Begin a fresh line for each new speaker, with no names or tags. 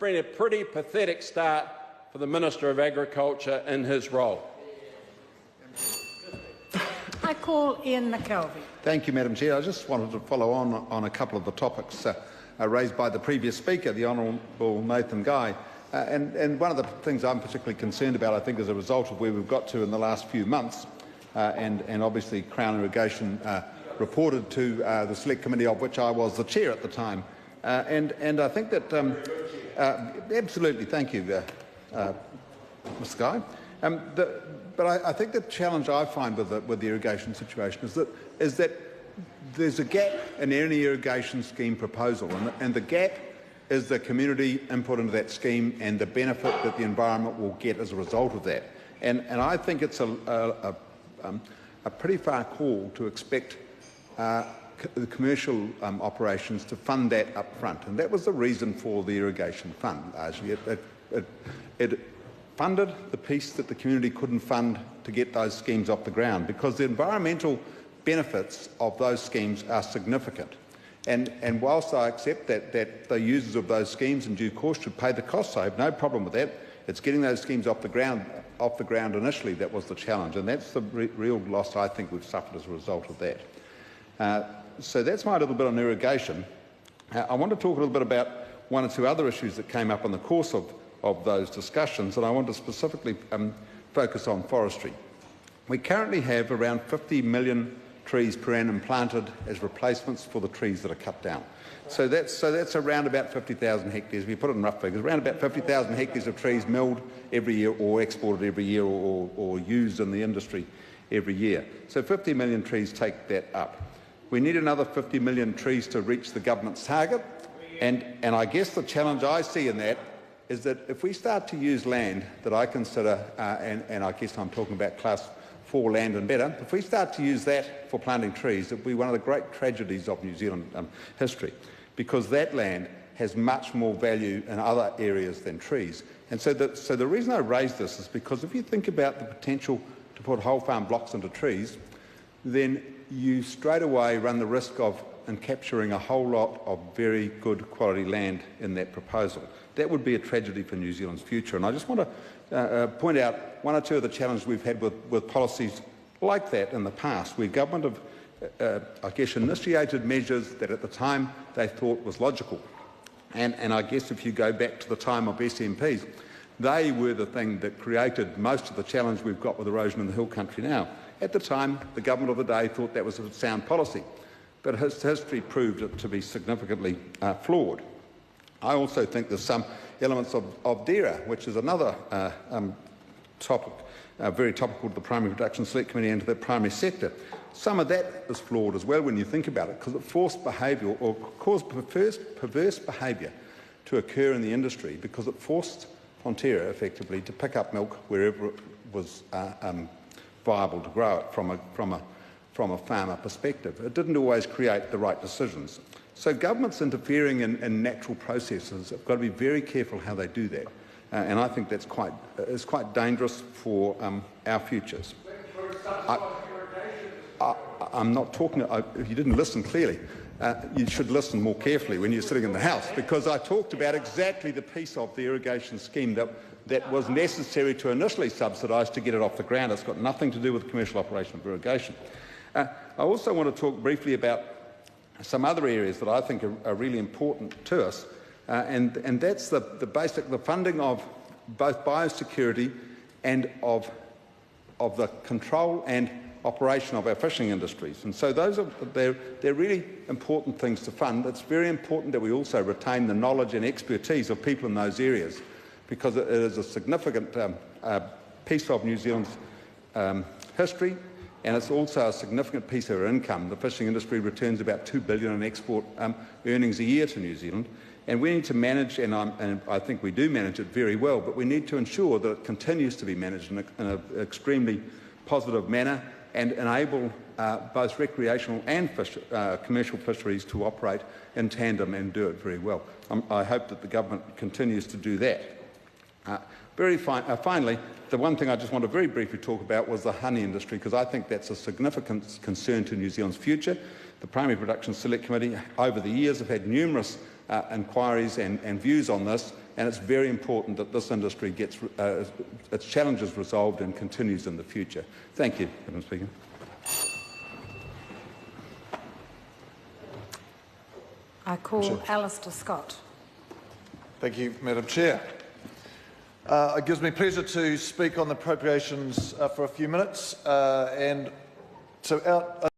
been a pretty pathetic start for the Minister of Agriculture in his role.
I call Ian McKelvey.
Thank you, Madam Chair. I just wanted to follow on a couple of the topics raised by the previous speaker, the Honourable Nathan Guy. And one of the things I'm particularly concerned about, I think, as a result of where we've got to in the last few months, and obviously Crown Irrigation reported to the Select Committee, of which I was the chair at the time. And I think that absolutely, thank you, Mr. Guy. But I think the challenge I find with the irrigation situation is that there's a gap in any irrigation scheme proposal, and the gap is the community input into that scheme and the benefit that the environment will get as a result of that. And I think it's a pretty far call to expect the commercial operations to fund that up front. And that was the reason for the irrigation fund, largely. It funded the piece that the community couldn't fund to get those schemes off the ground, because the environmental benefits of those schemes are significant. And whilst I accept that the users of those schemes in due course should pay the costs, I have no problem with that. It's getting those schemes off the ground initially that was the challenge, and that's the real loss I think we've suffered as a result of that. So that's my little bit on irrigation. I want to talk a little bit about one or two other issues that came up in the course of those discussions, and I want to specifically focus on forestry. We currently have around 50 million trees per annum planted as replacements for the trees that are cut down. So that's around about 50,000 hectares. If you put it in rough figures, around about 50,000 hectares of trees milled every year, or exported every year, or used in the industry every year. So 50 million trees take that up. We need another 50 million trees to reach the government's target, and I guess the challenge I see in that is that if we start to use land that I consider, and I guess I'm talking about class 4 land and better, if we start to use that for planting trees, it will be one of the great tragedies of New Zealand history, because that land has much more value in other areas than trees. And so the reason I raise this is because if you think about the potential to put whole farm blocks into trees, then you straight away run the risk of capturing a whole lot of very good quality land in that proposal. That would be a tragedy for New Zealand's future. And I just want to point out one or two of the challenges we've had with policies like that in the past, where government have, I guess, initiated measures that at the time they thought was logical. And I guess if you go back to the time of SMPs, they were the thing that created most of the challenge we've got with erosion in the hill country now. At the time, the government of the day thought that was a sound policy, but history proved it to be significantly flawed. I also think there's some elements of DERA, which is another topic, very topical to the Primary Production Select Committee and to the primary sector. Some of that is flawed as well when you think about it, because it forced behaviour or caused perverse behaviour to occur in the industry, because it forced Fonterra effectively to pick up milk wherever it was viable to grow it from a farmer perspective. It didn't always create the right decisions. So governments interfering in natural processes have got to be very careful how they do that, and I think that's quite dangerous for our futures. I'm not talking. If you didn't listen clearly, you should listen more carefully when you're sitting in the House, because I talked about exactly the piece of the irrigation scheme that was necessary to initially subsidise to get it off the ground. It's got nothing to do with the commercial operation of irrigation. I also want to talk briefly about some other areas that I think are really important to us, and that's the funding of both biosecurity and of the control and operation of our fishing industries. And so they're really important things to fund. It's very important that we also retain the knowledge and expertise of people in those areas, because it is a significant piece of New Zealand's history, and it's also a significant piece of our income. The fishing industry returns about $2 billion in export earnings a year to New Zealand, and we need to manage, and I think we do manage it very well, but we need to ensure that it continues to be managed in an extremely positive manner and enable both recreational and commercial fisheries to operate in tandem and do it very well. I hope that the government continues to do that. Finally, the one thing I just want to very briefly talk about was the honey industry, because I think that's a significant concern to New Zealand's future. The Primary Production Select Committee over the years have had numerous inquiries and views on this, and it's very important that this industry gets its challenges resolved and continues in the future. Thank you, Madam Speaker.
I call Alistair Scott.
Thank you, Madam Chair. It gives me pleasure to speak on the appropriations for a few minutes and to